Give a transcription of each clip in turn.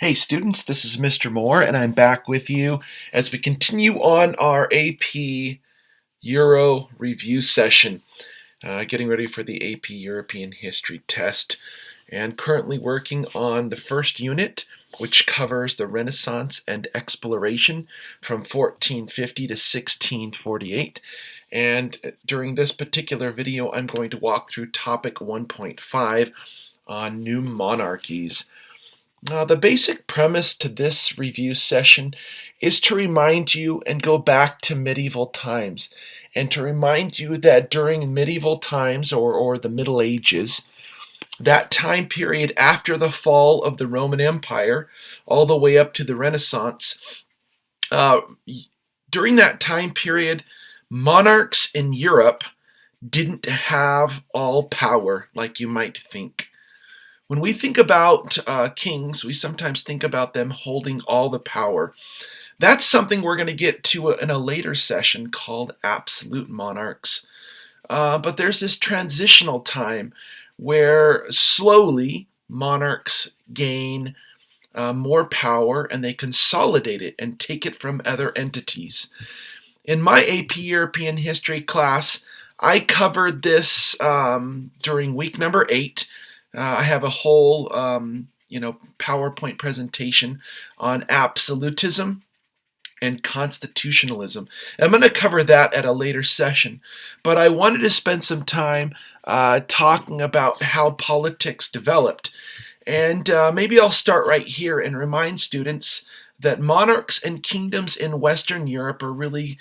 Hey students, this is Mr. Moore and I'm back with you as we continue on our AP Euro review session, getting ready for the AP European History test, and currently working on the first unit, which covers the Renaissance and exploration from 1450 to 1648. And during this particular video, I'm going to walk through topic 1.5 on new monarchies. The basic premise to this review session is to remind you and go back to medieval times, and to remind you that during medieval times or the Middle Ages, that time period after the fall of the Roman Empire, all the way up to the Renaissance, uh, during that time period, monarchs in Europe didn't have all power like you might think. When we think about kings, we sometimes think about them holding all the power. That's something we're going to get to in a later session called absolute monarchs. But there's this transitional time where slowly monarchs gain more power and they consolidate it and take it from other entities. In my AP European History class, I covered this during week number 8. I have a whole, PowerPoint presentation on absolutism and constitutionalism. I'm going to cover that at a later session, but I wanted to spend some time talking about how politics developed. And maybe I'll start right here and remind students that monarchs and kingdoms in Western Europe are really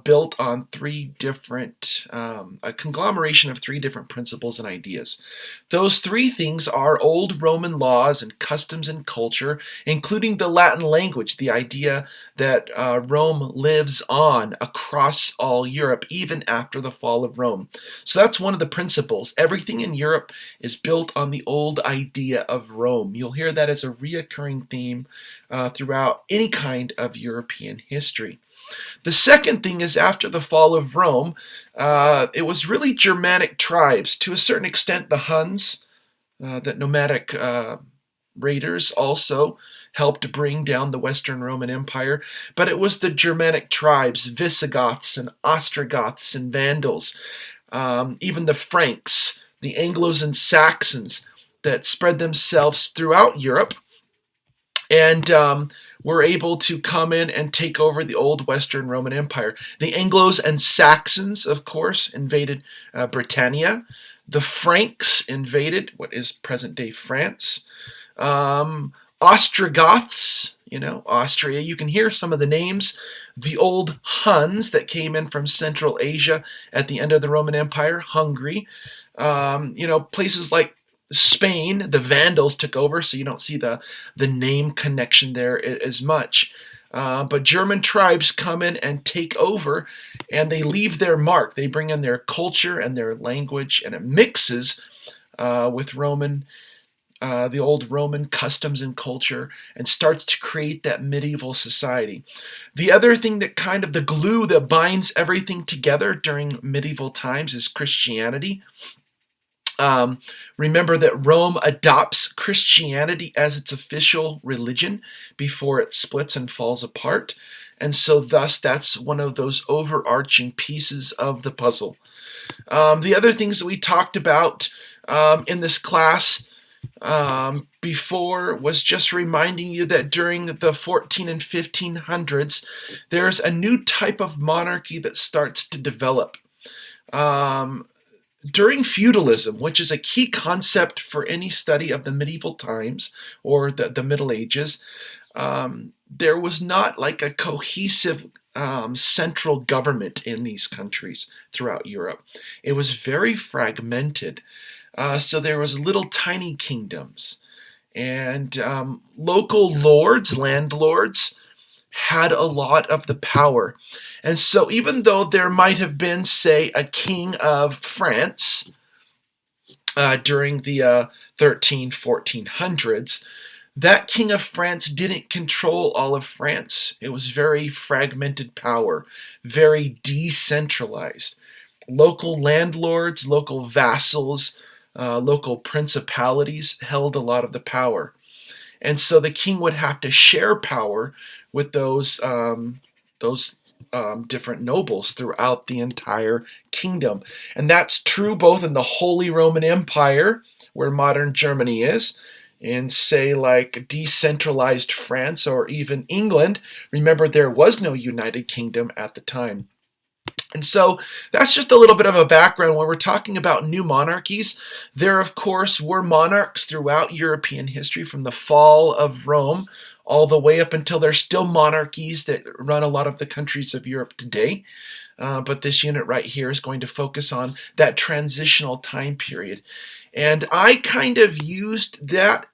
built on a conglomeration of three different principles and ideas. Those three things are old Roman laws and customs and culture, including the Latin language, the idea that Rome lives on across all Europe, even after the fall of Rome. So that's one of the principles. Everything in Europe is built on the old idea of Rome. You'll hear that as a reoccurring theme throughout any kind of European history. The second thing is, after the fall of Rome, it was really Germanic tribes, to a certain extent the Huns, that nomadic raiders also helped bring down the Western Roman Empire, but it was the Germanic tribes, Visigoths and Ostrogoths and Vandals, even the Franks, the Anglos and Saxons, that spread themselves throughout Europe and were able to come in and take over the old Western Roman Empire. The Anglos and Saxons, of course, invaded Britannia. The Franks invaded what is present-day France. Ostrogoths, Austria. You can hear some of the names. The old Huns that came in from Central Asia at the end of the Roman Empire, Hungary. Places like Spain, the Vandals took over, so you don't see the name connection there as much. But German tribes come in and take over, and they leave their mark. They bring in their culture and their language, and it mixes with the old Roman customs and culture, and starts to create that medieval society. The other thing that kind of the glue that binds everything together during medieval times is Christianity. Remember that Rome adopts Christianity as its official religion before it splits and falls apart. And so thus that's one of those overarching pieces of the puzzle. The other things that we talked about in this class before was just reminding you that during the 14 and 1500s, there's a new type of monarchy that starts to develop. During feudalism, which is a key concept for any study of the medieval times or the Middle Ages, there was not like a cohesive central government in these countries throughout Europe. It was very fragmented. So there was little tiny kingdoms. And local lords, landlords, had a lot of the power. And so even though there might have been, say, a king of France during the 1400s, that king of France didn't control all of France. It was very fragmented power, very decentralized. Local landlords, local vassals, local principalities held a lot of the power. and so the king would have to share power with those different nobles throughout the entire kingdom. And that's true both in the Holy Roman Empire, where modern Germany is, in, say, like decentralized France or even England. Remember, there was no United Kingdom at the time. And so that's just a little bit of a background. When we're talking about new monarchies, there, of course, were monarchs throughout European history from the fall of Rome all the way up until there's still monarchies that run a lot of the countries of Europe today. But this unit right here is going to focus on that transitional time period. And I kind of used that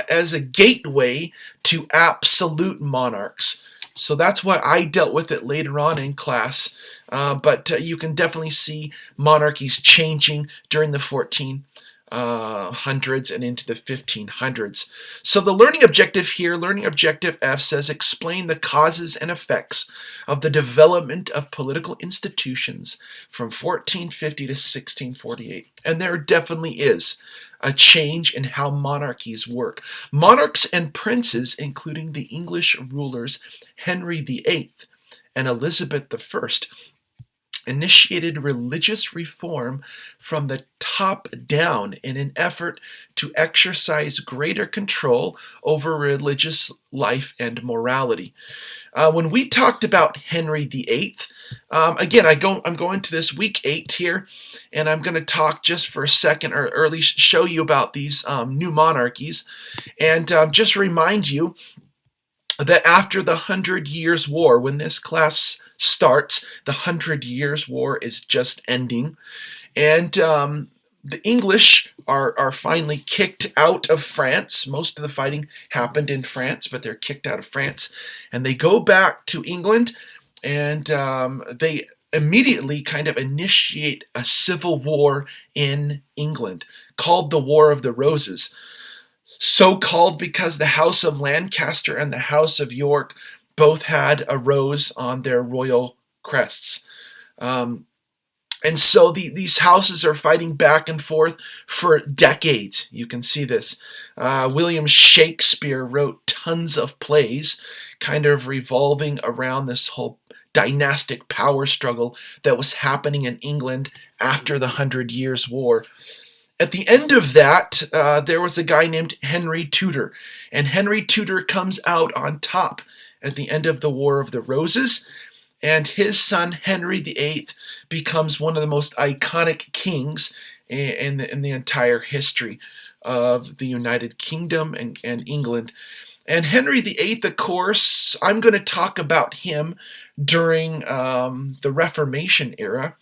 as a gateway to absolute monarchs. So that's why I dealt with it later on in class. But you can definitely see monarchies changing during the 1400s and into the 1500s. So the learning objective here, learning objective F, says explain the causes and effects of the development of political institutions from 1450 to 1648. And there definitely is a change in how monarchies work. Monarchs and princes, including the English rulers Henry VIII and Elizabeth I, initiated religious reform from the top down in an effort to exercise greater control over religious life and morality. When we talked about Henry VIII, again, I'm going to this week 8 here, and I'm going to talk just for a second, or at least show you about these new monarchies, and just remind you that after the 100 Years' War, when this class starts, the 100 Years' War is just ending, and the English are finally kicked out of France. Most of the fighting happened in France, but they're kicked out of France, and they go back to England, and they immediately kind of initiate a civil war in England called the War of the Roses. So called because the House of Lancaster and the House of York both had a rose on their royal crests. And so these houses are fighting back and forth for decades. You can see this. William Shakespeare wrote tons of plays kind of revolving around this whole dynastic power struggle that was happening in England after the 100 Years' War. At the end of that, there was a guy named Henry Tudor, and Henry Tudor comes out on top at the end of the War of the Roses, and his son Henry VIII becomes one of the most iconic kings in the entire history of the United Kingdom and England. And Henry VIII, of course, I'm going to talk about him during the Reformation era.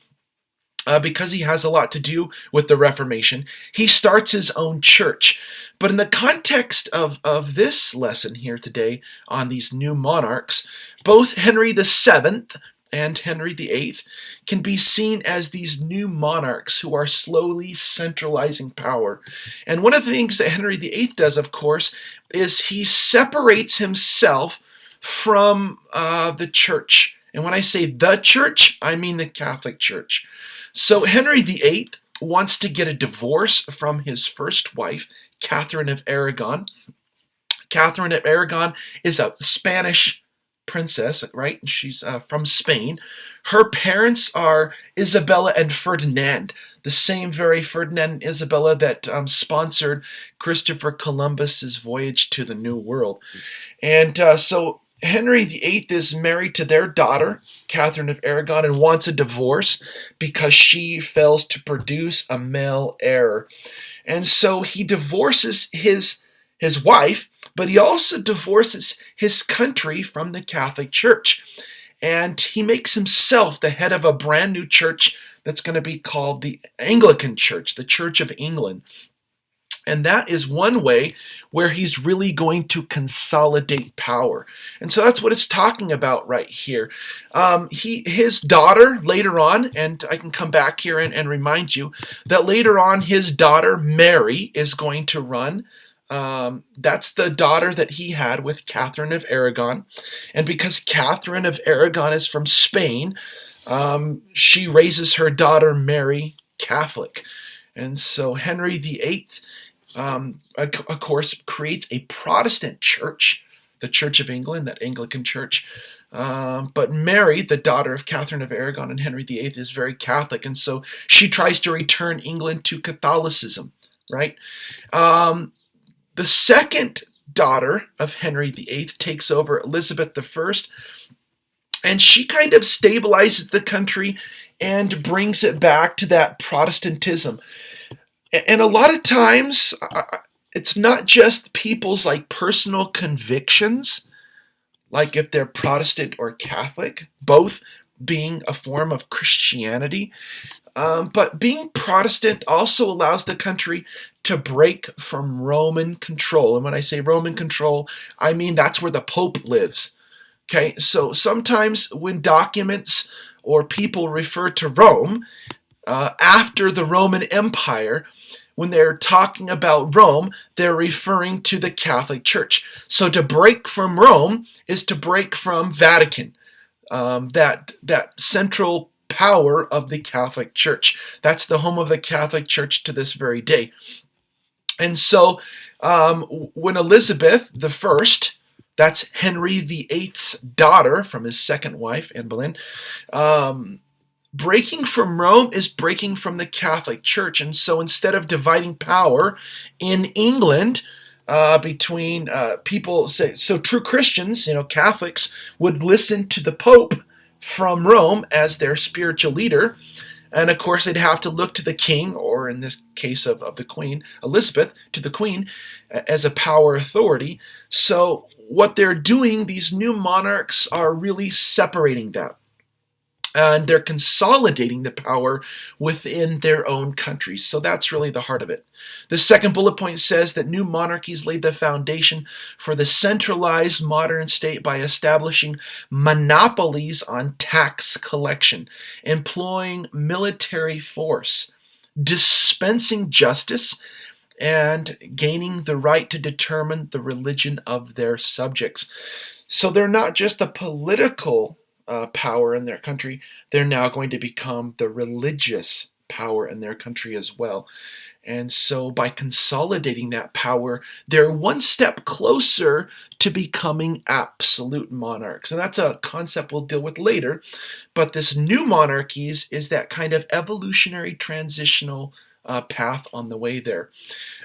Because he has a lot to do with the Reformation. He starts his own church. But in the context of this lesson here today on these new monarchs, both Henry VII and Henry VIII can be seen as these new monarchs who are slowly centralizing power. And one of the things that Henry VIII does, of course, is he separates himself from the church. And when I say the church, I mean the Catholic Church. So Henry VIII wants to get a divorce from his first wife, Catherine of Aragon. Catherine of Aragon is a Spanish princess, right? She's from Spain. Her parents are Isabella and Ferdinand, the same very Ferdinand and Isabella that sponsored Christopher Columbus's voyage to the New World. And so Henry VIII is married to their daughter, Catherine of Aragon, and wants a divorce because she fails to produce a male heir. And so he divorces his wife, but he also divorces his country from the Catholic Church. And he makes himself the head of a brand new church that's going to be called the Anglican Church, the Church of England. And that is one way where he's really going to consolidate power. And so that's what it's talking about right here. His daughter later on, and I can come back here and remind you that later on his daughter Mary is going to run. That's the daughter that he had with Catherine of Aragon. And because Catherine of Aragon is from Spain, she raises her daughter Mary Catholic. And so Henry VIII of course, creates a Protestant church, the Church of England, that Anglican church. But Mary, the daughter of Catherine of Aragon and Henry VIII, is very Catholic, and so she tries to return England to Catholicism, right? The second daughter of Henry VIII takes over, Elizabeth I, and she kind of stabilizes the country and brings it back to that Protestantism. And a lot of times, it's not just people's like personal convictions, like if they're Protestant or Catholic, both being a form of Christianity. But being Protestant also allows the country to break from Roman control. And when I say Roman control, I mean that's where the Pope lives. Okay, so sometimes when documents or people refer to Rome after the Roman Empire, when they're talking about Rome, they're referring to the Catholic Church. So to break from Rome is to break from Vatican, that central power of the Catholic Church. That's the home of the Catholic Church to this very day. And so when Elizabeth the First, that's Henry VIII's daughter from his second wife, Anne Boleyn, breaking from Rome is breaking from the Catholic Church. And so instead of dividing power in England between people, so true Christians, Catholics, would listen to the Pope from Rome as their spiritual leader. And of course, they'd have to look to the king, or in this case of the Queen, Elizabeth, to the Queen as a power authority. So what they're doing, these new monarchs are really separating that. And they're consolidating the power within their own countries. So that's really the heart of it. The second bullet point says that new monarchies laid the foundation for the centralized modern state by establishing monopolies on tax collection, employing military force, dispensing justice, and gaining the right to determine the religion of their subjects. So they're not just the political power in their country, they're now going to become the religious power in their country as well. And so by consolidating that power, they're one step closer to becoming absolute monarchs. And that's a concept we'll deal with later. But this new monarchies is that kind of evolutionary transitional path on the way there.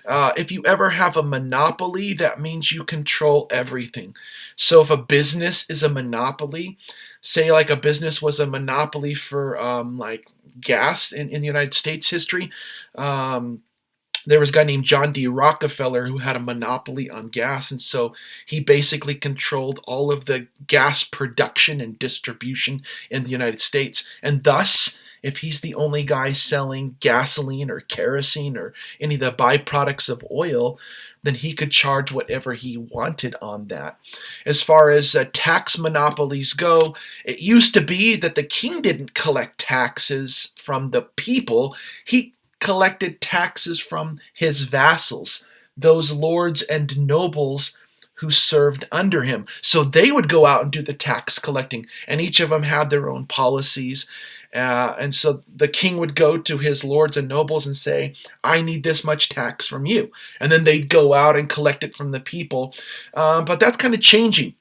If you ever have a monopoly, that means you control everything. So if a business is a monopoly, say like a business was a monopoly for like gas in the United States history, there was a guy named John D. Rockefeller who had a monopoly on gas, and so he basically controlled all of the gas production and distribution in the United States. And thus, if he's the only guy selling gasoline or kerosene or any of the byproducts of oil, then he could charge whatever he wanted on that. As far as tax monopolies go, it used to be that the king didn't collect taxes from the people. He collected taxes from his vassals, those lords and nobles who served under him. So they would go out and do the tax collecting, and each of them had their own policies. And so the king would go to his lords and nobles and say, I need this much tax from you. And then they'd go out and collect it from the people. But that's kind of changing.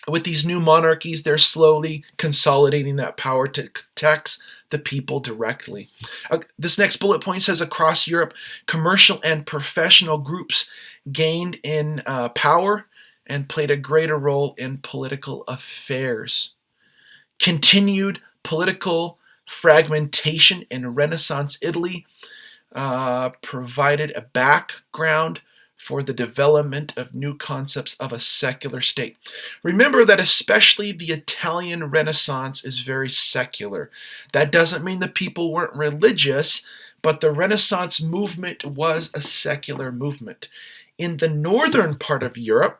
With these new monarchies, they're slowly consolidating that power to tax the people directly. This next bullet point says across Europe, commercial and professional groups gained in power and played a greater role in political affairs. Continued political fragmentation in Renaissance Italy provided a background for the development of new concepts of a secular state. Remember that especially the Italian Renaissance is very secular. That doesn't mean the people weren't religious, but the Renaissance movement was a secular movement. In the northern part of Europe,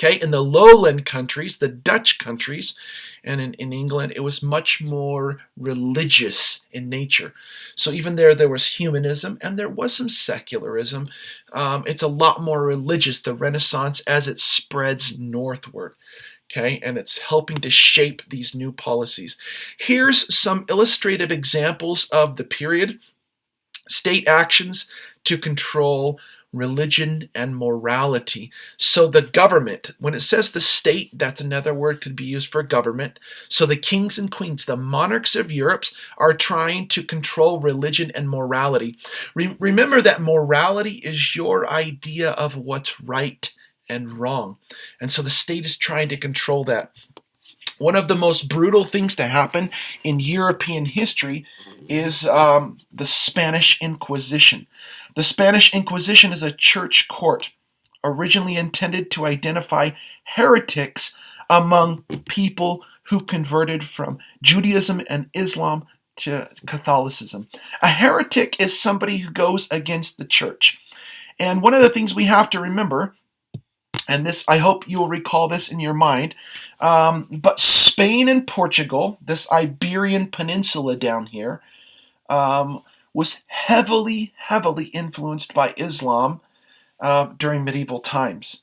in the lowland countries, the Dutch countries, and in England, it was much more religious in nature. So even there was humanism and there was some secularism. It's a lot more religious, the Renaissance, as it spreads northward. And it's helping to shape these new policies. Here's some illustrative examples of the period. State actions to control religion and morality. So the government, when it says the state, that's another word could be used for government. So the kings and queens, the monarchs of Europe, are trying to control religion and morality. Remember that morality is your idea of what's right and wrong. And so the state is trying to control that. One of the most brutal things to happen in European history is the Spanish Inquisition. The Spanish Inquisition is a church court originally intended to identify heretics among people who converted from Judaism and Islam to Catholicism. A heretic is somebody who goes against the church. And one of the things we have to remember, and this, I hope you will recall this in your mind, but Spain and Portugal, this Iberian Peninsula down here, was heavily influenced by Islam during medieval times.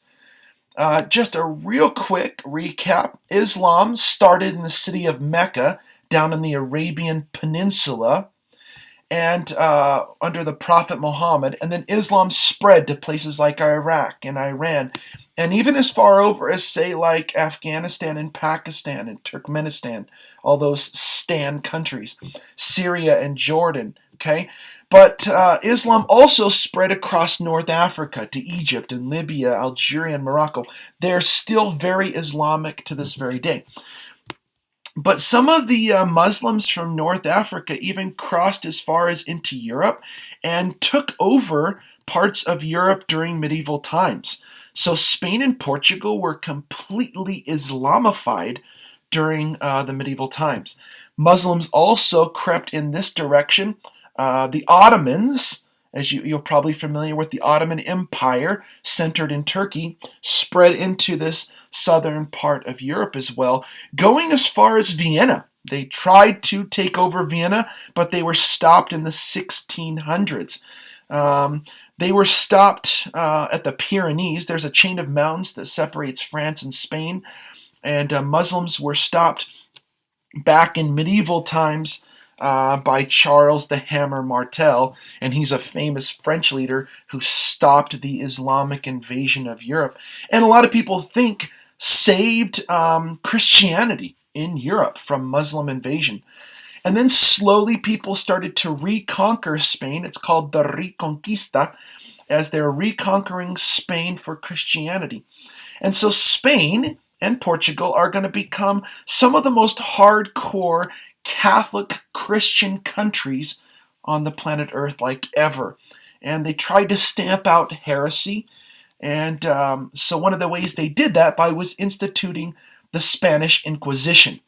Just a real quick recap. Islam started in the city of Mecca down in the Arabian Peninsula and under the Prophet Muhammad, and then Islam spread to places like Iraq and Iran, and even as far over as, say, like Afghanistan and Pakistan and Turkmenistan, all those Stan countries, Syria and Jordan, okay? But Islam also spread across North Africa to Egypt and Libya, Algeria, and Morocco. They're still very Islamic to this very day. But some of the Muslims from North Africa even crossed as far as into Europe and took over parts of Europe during medieval times. So Spain and Portugal were completely Islamified during the medieval times. Muslims also crept in this direction. The Ottomans, as you're probably familiar with, the Ottoman Empire, centered in Turkey, spread into this southern part of Europe as well, going as far as Vienna. They tried to take over Vienna, but they were stopped in the 1600s. They were stopped at the Pyrenees. There's a chain of mountains that separates France and Spain, and Muslims were stopped back in medieval times by Charles the Hammer Martel, and he's a famous French leader who stopped the Islamic invasion of Europe. And a lot of people think saved Christianity in Europe from Muslim invasion. And then slowly people started to reconquer Spain. It's called the Reconquista, as they're reconquering Spain for Christianity. And so Spain and Portugal are going to become some of the most hardcore Catholic Christian countries on the planet Earth like ever. And they tried to stamp out heresy. And so one of the ways they did that was instituting the Spanish Inquisition.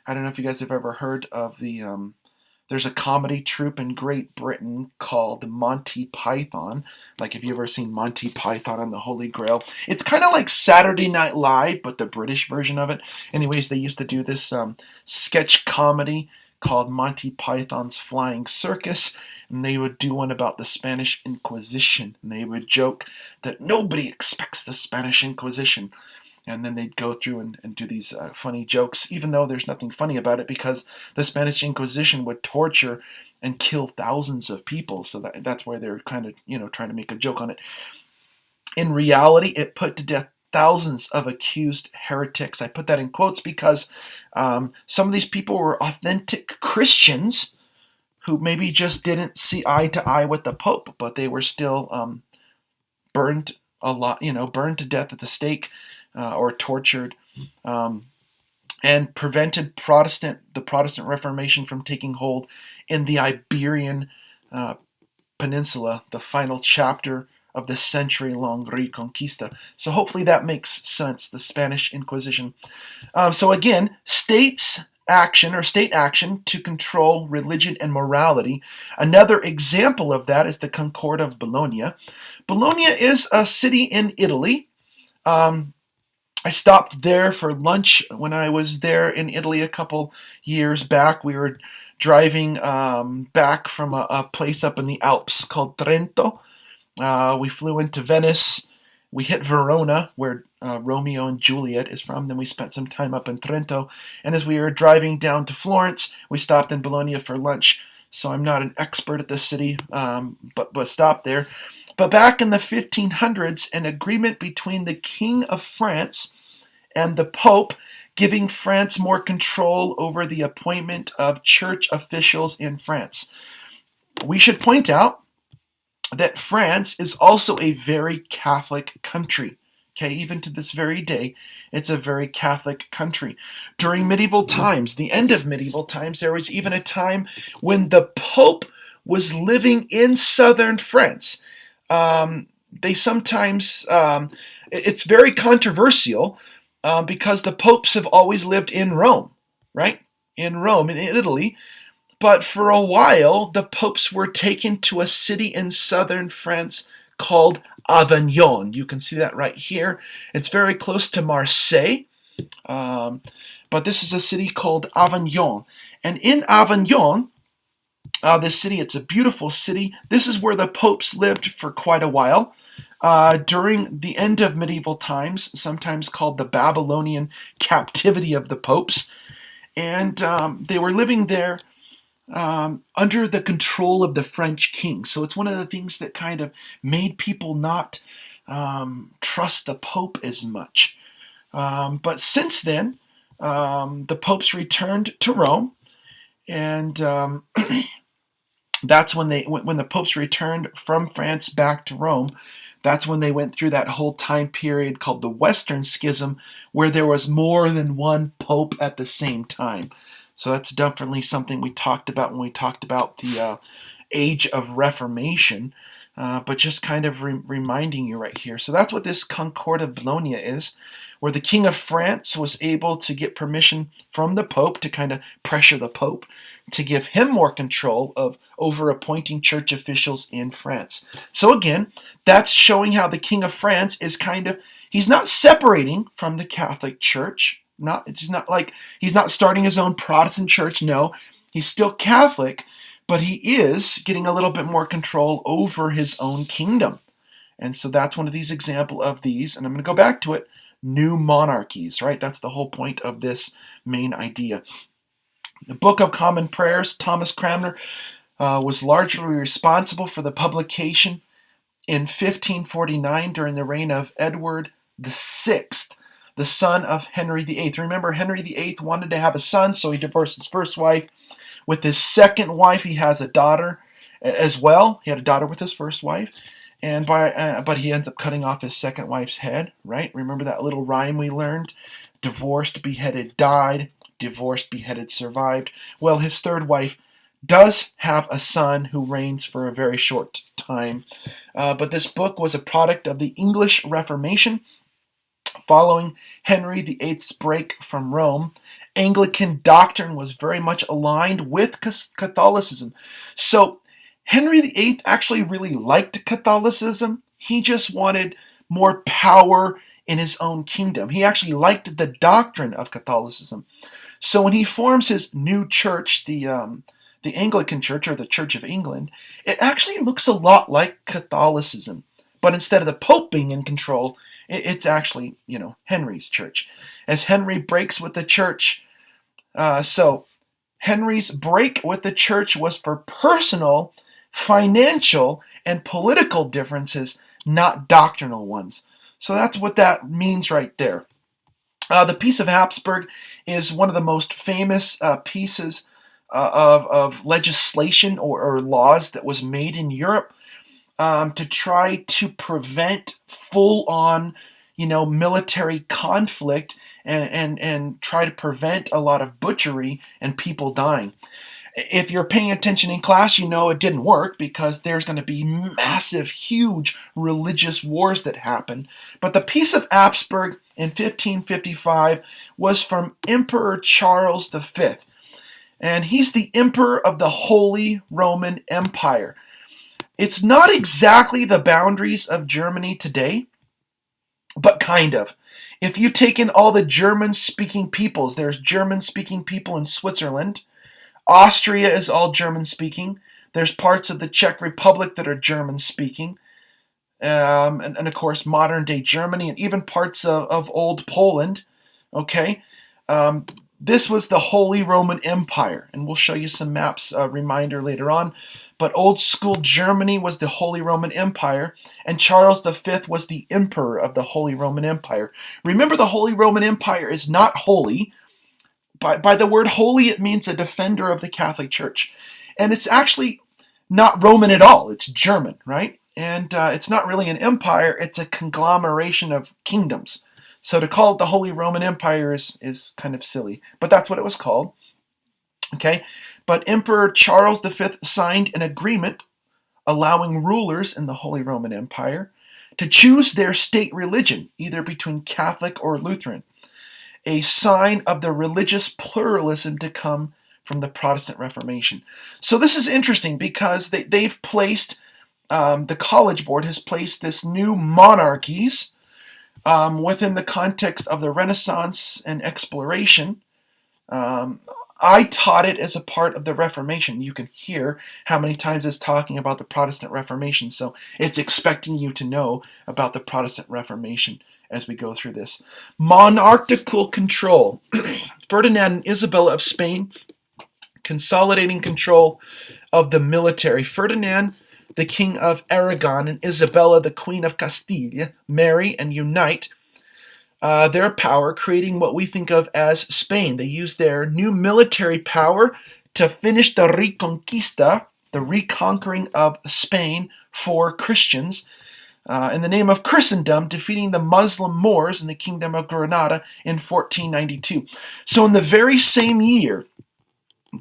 I don't know if you guys have ever heard of there's a comedy troupe in Great Britain called Monty Python. Like, have you ever seen Monty Python and the Holy Grail? It's kind of like Saturday Night Live, but the British version of it. Anyways, they used to do this sketch comedy called Monty Python's Flying Circus, and they would do one about the Spanish Inquisition. And they would joke that nobody expects the Spanish Inquisition. And then they'd go through and do these funny jokes, even though there's nothing funny about it, because the Spanish Inquisition would torture and kill thousands of people. So that's why they're kind of, trying to make a joke on it. In reality, it put to death thousands of accused heretics. I put that in quotes because some of these people were authentic Christians who maybe just didn't see eye to eye with the Pope, but they were still burned to death at the stake. Or tortured, and prevented the Protestant Reformation from taking hold in the Iberian Peninsula, the final chapter of the century-long Reconquista. So hopefully that makes sense, the Spanish Inquisition. So again, state action to control religion and morality. Another example of that is the Concord of Bologna. Bologna is a city in Italy. I stopped there for lunch when I was there in Italy a couple years back. We were driving back from a place up in the Alps called Trento. We flew into Venice. We hit Verona, where Romeo and Juliet is from. Then we spent some time up in Trento. And as we were driving down to Florence, we stopped in Bologna for lunch. so I'm not an expert at the city, but stop there. But back in the 1500s, an agreement between the King of France and the Pope, giving France more control over the appointment of church officials in France. We should point out that France is also a very Catholic country. Okay, even to this very day, it's a very Catholic country. During medieval times, the end of medieval times, there was even a time when the Pope was living in southern France. They sometimes, it's very controversial because the popes have always lived in Rome, right? In Rome, in Italy. But for a while, the popes were taken to a city in southern France called Avignon. You can see that right here. It's very close to Marseille, but this is a city called Avignon. And in Avignon, this city, it's a beautiful city. This is where the popes lived for quite a while. During the end of medieval times, sometimes called the Babylonian captivity of the popes. And they were living there under the control of the French king. So it's one of the things that kind of made people not trust the Pope as much. But since then, the popes returned to Rome, and that's when the popes returned from France back to Rome. That's when they went through that whole time period called the Western Schism, where there was more than one pope at the same time. So that's definitely something we talked about when we talked about the age of Reformation, but just kind of reminding you right here. So that's what this Concord of Bologna is, where the King of France was able to get permission from the Pope to kind of pressure the Pope to give him more control over appointing church officials in France. So again, that's showing how the King of France is he's not separating from the Catholic Church. It's not like he's not starting his own Protestant church. No, he's still Catholic, but he is getting a little bit more control over his own kingdom. And so that's one of these examples of these, and I'm going to go back to it, new monarchies, right? That's the whole point of this main idea. The Book of Common Prayers, Thomas Cranmer was largely responsible for the publication in 1549 during the reign of Edward VI, the son of Henry VIII. Remember, Henry VIII wanted to have a son, so he divorced his first wife. With his second wife, he has a daughter as well. He had a daughter with his first wife, but he ends up cutting off his second wife's head, right? Remember that little rhyme we learned? Divorced, beheaded, died. Divorced, beheaded, survived. Well, his third wife does have a son who reigns for a very short time. But this book was a product of the English Reformation. Following Henry VIII's break from Rome, Anglican doctrine was very much aligned with Catholicism. So Henry VIII actually really liked Catholicism. He just wanted more power in his own kingdom. He actually liked the doctrine of Catholicism. So when he forms his new church, the Anglican Church, or the Church of England, it actually looks a lot like Catholicism. But instead of the Pope being in control, it's actually, Henry's church. As Henry breaks with the church, so Henry's break with the church was for personal, financial, and political differences, not doctrinal ones. So that's what that means right there. The Peace of Habsburg is one of the most famous pieces of legislation or laws that was made in Europe to try to prevent full-on, military conflict and try to prevent a lot of butchery and people dying. If you're paying attention in class, it didn't work because there's going to be massive, huge religious wars that happen. But the Peace of Habsburg in 1555 was from Emperor Charles V. And he's the emperor of the Holy Roman Empire. It's not exactly the boundaries of Germany today, but kind of. If you take in all the German-speaking peoples, there's German-speaking people in Switzerland. Austria is all German-speaking. There's parts of the Czech Republic that are German-speaking. And of course, modern-day Germany, and even parts of old Poland. Okay? This was the Holy Roman Empire, and we'll show you some maps, reminder later on. But old school Germany was the Holy Roman Empire, and Charles V was the emperor of the Holy Roman Empire. Remember, the Holy Roman Empire is not holy. By the word holy, it means a defender of the Catholic Church. And it's actually not Roman at all. It's German, right? And it's not really an empire. It's a conglomeration of kingdoms. So to call it the Holy Roman Empire is kind of silly. But that's what it was called. Okay? But Emperor Charles V signed an agreement allowing rulers in the Holy Roman Empire to choose their state religion, either between Catholic or Lutheran, a sign of the religious pluralism to come from the Protestant Reformation. So this is interesting because they've placed, the College Board has placed this new monarchies within the context of the Renaissance and exploration. I taught it as a part of the Reformation. You can hear how many times it's talking about the Protestant Reformation, so it's expecting you to know about the Protestant Reformation as we go through this. Monarchical control. Ferdinand and Isabella of Spain consolidating control of the military. Ferdinand, the King of Aragon, and Isabella, the Queen of Castile, marry and unite their power, creating what we think of as Spain. They use their new military power to finish the Reconquista, the reconquering of Spain for Christians, in the name of Christendom, defeating the Muslim Moors in the Kingdom of Granada in 1492. So in the very same year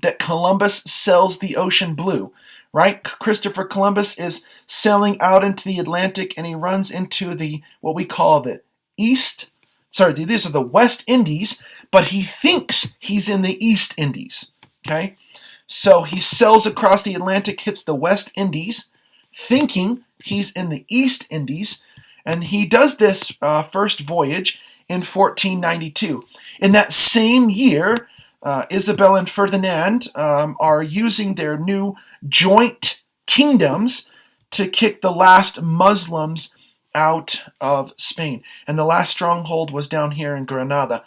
that Columbus sails the ocean blue, right? Christopher Columbus is sailing out into the Atlantic, and he runs into what we call the these are the West Indies, but he thinks he's in the East Indies, okay? So he sails across the Atlantic, hits the West Indies, thinking he's in the East Indies, and he does this first voyage in 1492. In that same year, Isabel and Ferdinand are using their new joint kingdoms to kick the last Muslims out of Spain. And the last stronghold was down here in Granada.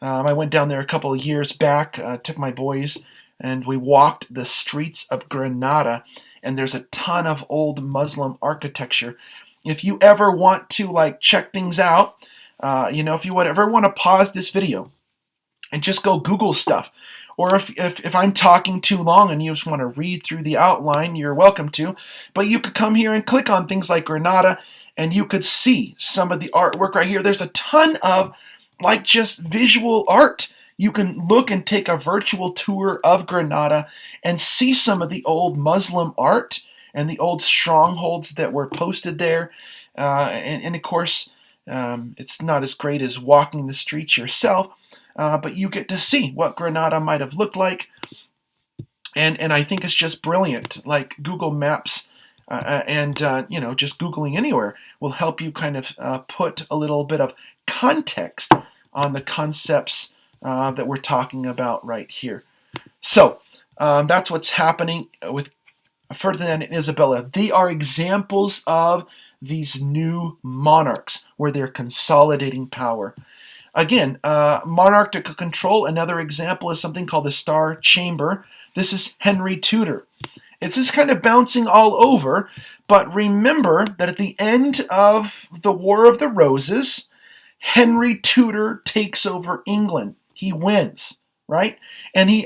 I went down there a couple of years back, took my boys, and we walked the streets of Granada, and there's a ton of old Muslim architecture. If you ever want to check things out, if you ever want to pause this video and just go Google stuff, or if I'm talking too long and you just want to read through the outline, you're welcome to. But you could come here and click on things like Granada, and you could see some of the artwork right here. There's a ton of just visual art. You can look and take a virtual tour of Granada and see some of the old Muslim art and the old strongholds that were posted there. And of course, it's not as great as walking the streets yourself, but you get to see what Granada might have looked like. And I think it's just brilliant. Like Google Maps and just Googling anywhere will help you kind of put a little bit of context on the concepts that we're talking about right here. So that's what's happening with Ferdinand and Isabella. They are examples of these new monarchs where they're consolidating power. Again, monarchical control, another example is something called the Star Chamber. This is Henry Tudor. It's just kind of bouncing all over, but remember that at the end of the War of the Roses, Henry Tudor takes over England. He wins, right? And he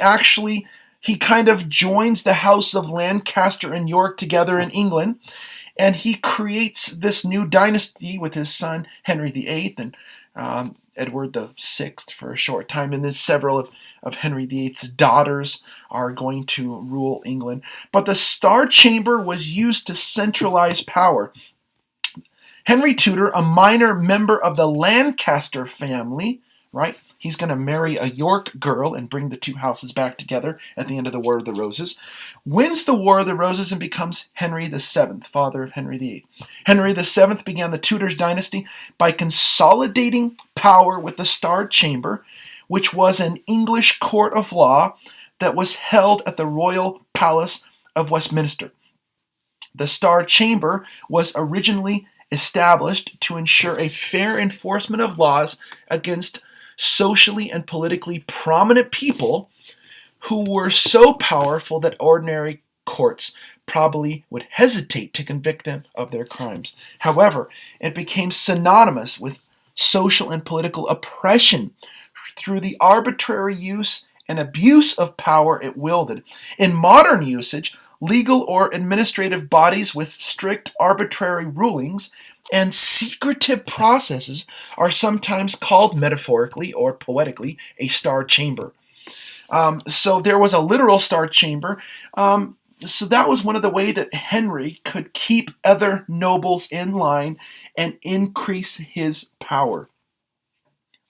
kind of joins the House of Lancaster and York together in England, and he creates this new dynasty with his son Henry VIII and Edward VI for a short time, and then several of Henry VIII's daughters are going to rule England. But the Star Chamber was used to centralize power. Henry Tudor, a minor member of the Lancaster family, right? He's going to marry a York girl and bring the two houses back together at the end of the War of the Roses. Wins the War of the Roses and becomes Henry VII, father of Henry VIII. Henry VII began the Tudors dynasty by consolidating power with the Star Chamber, which was an English court of law that was held at the Royal Palace of Westminster. The Star Chamber was originally established to ensure a fair enforcement of laws against socially and politically prominent people who were so powerful that ordinary courts probably would hesitate to convict them of their crimes. However, it became synonymous with social and political oppression through the arbitrary use and abuse of power it wielded. In modern usage, legal or administrative bodies with strict arbitrary rulings and secretive processes are sometimes called metaphorically or poetically a star chamber. So there was a literal star chamber. So that was one of the ways that Henry could keep other nobles in line and increase his power.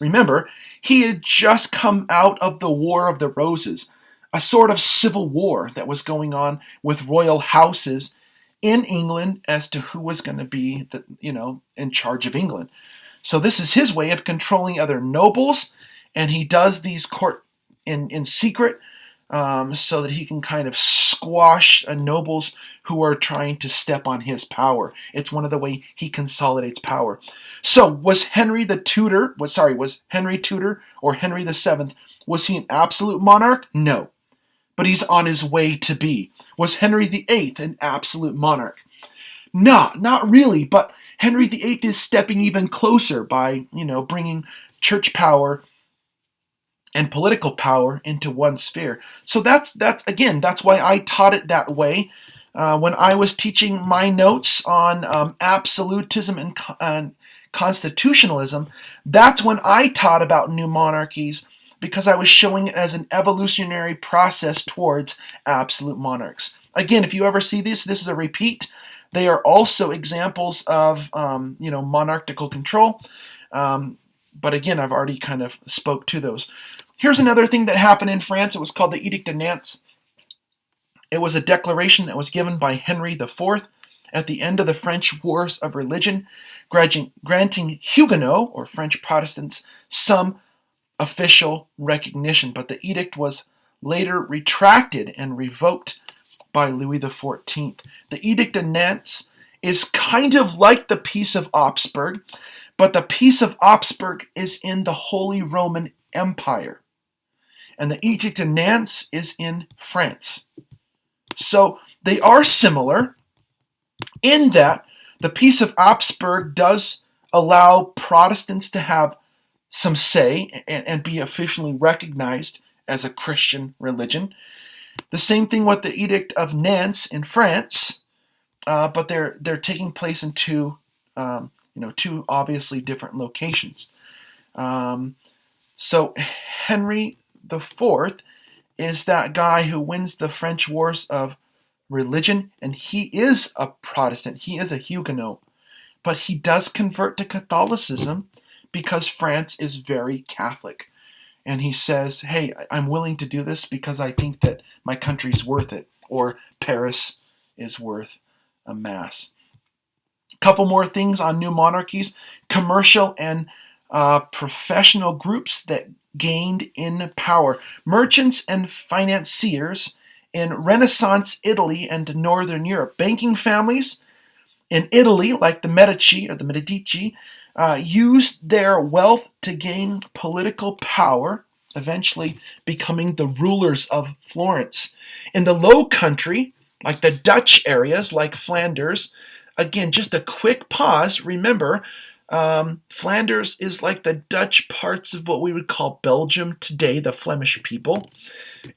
Remember, he had just come out of the War of the Roses, a sort of civil war that was going on with royal houses in England as to who was going to be in charge of England. So this is his way of controlling other nobles, and he does these court in secret, so that he can kind of squash nobles who are trying to step on his power. It's one of the way he consolidates power. So was Henry Tudor or Henry VII, was he an absolute monarch? No. But he's on his way to be. Was Henry VIII an absolute monarch? No, not really, but Henry VIII is stepping even closer by, bringing church power and political power into one sphere. So that's why I taught it that way. When I was teaching my notes on absolutism and constitutionalism, that's when I taught about new monarchies, because I was showing it as an evolutionary process towards absolute monarchs. Again, if you ever see this is a repeat. They are also examples of monarchical control. But again, I've already kind of spoke to those. Here's another thing that happened in France. It was called the Edict of Nantes. It was a declaration that was given by Henry IV at the end of the French Wars of Religion, granting Huguenot, or French Protestants, some official recognition. But the edict was later retracted and revoked by Louis XIV. The Edict of Nantes is kind of like the Peace of Augsburg, but the Peace of Augsburg is in the Holy Roman Empire, and the Edict of Nantes is in France. So they are similar in that the Peace of Augsburg does allow Protestants to have some say and be officially recognized as a Christian religion. The same thing with the Edict of Nantes in France, but they're taking place in two obviously different locations. So Henry IV is that guy who wins the French Wars of Religion, and he is a Protestant. He is a Huguenot, but he does convert to Catholicism because France is very Catholic. And he says, hey, I'm willing to do this because I think that my country's worth it, or Paris is worth a mass. A couple more things on new monarchies. Commercial and professional groups that gained in power. Merchants and financiers in Renaissance Italy and Northern Europe. Banking families in Italy, like the Medici, used their wealth to gain political power, eventually becoming the rulers of Florence. In the Low Country, like the Dutch areas, like Flanders, again, just a quick pause. Remember, Flanders is like the Dutch parts of what we would call Belgium today, the Flemish people.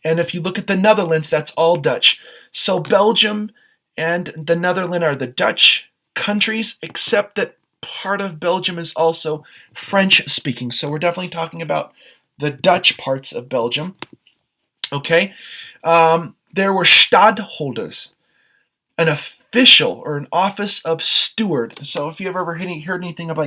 And if you look at the Netherlands, that's all Dutch. So Belgium and the Netherlands are the Dutch countries, except that part of Belgium is also French-speaking. So we're definitely talking about the Dutch parts of Belgium. Okay? There were stadholders, an official or an office of steward. So if you've ever heard anything of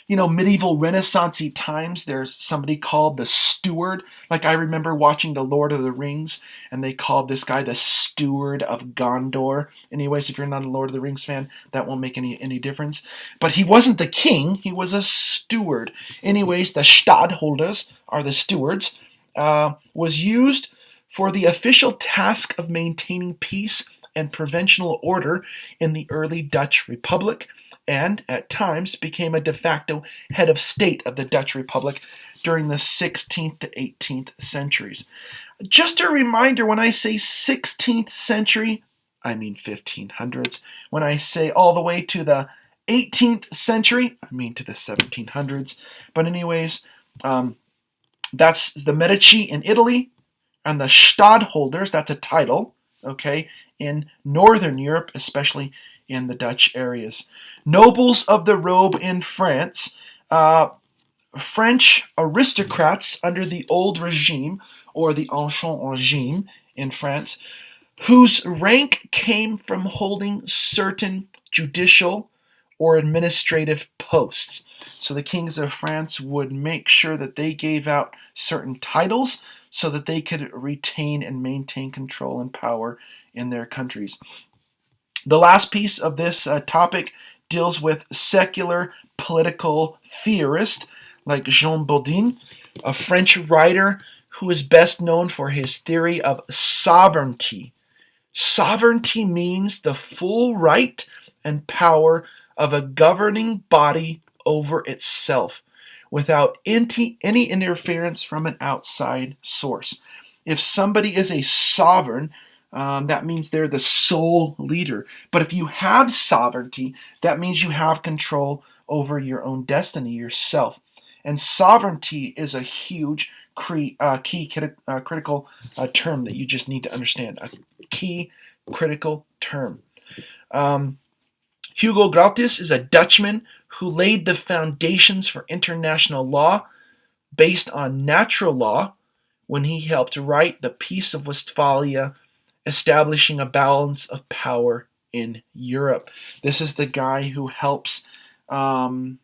medieval Renaissance-y times, there's somebody called the steward. Like I remember watching The Lord of the Rings, and they called this guy the steward of Gondor. Anyways, if you're not a Lord of the Rings fan, that won't make any difference. But he wasn't the king, he was a steward. Anyways, the stadholders are the stewards, was used for the official task of maintaining peace and provincial order in the early Dutch Republic, and at times became a de facto head of state of the Dutch Republic. during the 16th to 18th centuries. Just a reminder, when I say 16th century, I mean 1500s. When I say all the way to the 18th century, I mean to the 1700s. But anyways, that's the Medici in Italy, and the stadholders, that's a title, okay, in Northern Europe, especially in the Dutch areas. Nobles of the robe in France, French aristocrats under the old regime, or the Ancien Regime in France, whose rank came from holding certain judicial or administrative posts. So the kings of France would make sure that they gave out certain titles so that they could retain and maintain control and power in their countries. The last piece of this topic deals with secular political theorists like Jean Bodin, a French writer who is best known for his theory of sovereignty. Sovereignty means the full right and power of a governing body over itself without any interference from an outside source. If somebody is a sovereign, that means they're the sole leader. But if you have sovereignty, that means you have control over your own destiny, yourself. And sovereignty is a huge key critical term that you just need to understand. A key critical term. Hugo Grotius is a Dutchman who laid the foundations for international law based on natural law when he helped write the Peace of Westphalia, establishing a balance of power in Europe. This is the guy who helps in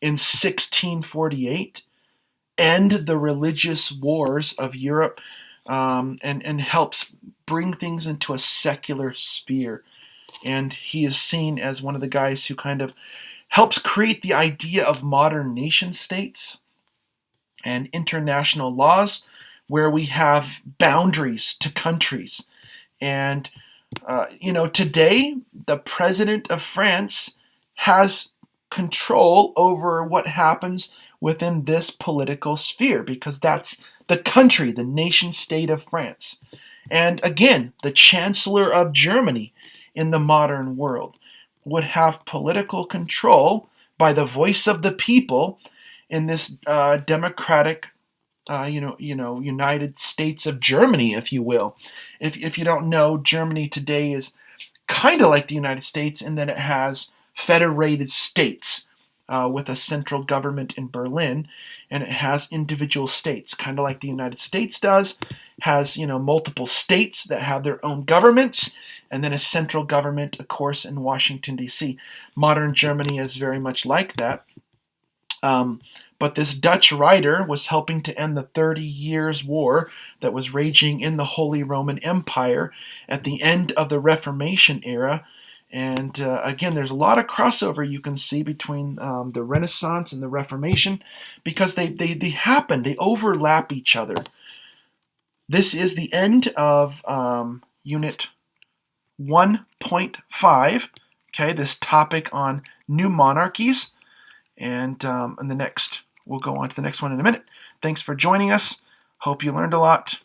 1648 end the religious wars of Europe, and helps bring things into a secular sphere. And he is seen as one of the guys who kind of helps create the idea of modern nation states and international laws where we have boundaries to countries. And, today the president of France has control over what happens within this political sphere because that's the country, the nation state of France. And again, the chancellor of Germany in the modern world would have political control by the voice of the people in this democratic, United States of Germany, if you will. If you don't know, Germany today is kind of like the United States in that it has federated states with a central government in Berlin, and it has individual states, kind of like the United States does, has multiple states that have their own governments, and then a central government, of course, in Washington, D.C. Modern Germany is very much like that. But this Dutch writer was helping to end the 30 Years' War that was raging in the Holy Roman Empire at the end of the Reformation era. And again, there's a lot of crossover you can see between the Renaissance and the Reformation because they happen, they overlap each other. This is the end of Unit 1.5, okay, this topic on new monarchies. And we'll go on to the next one in a minute. Thanks for joining us. Hope you learned a lot.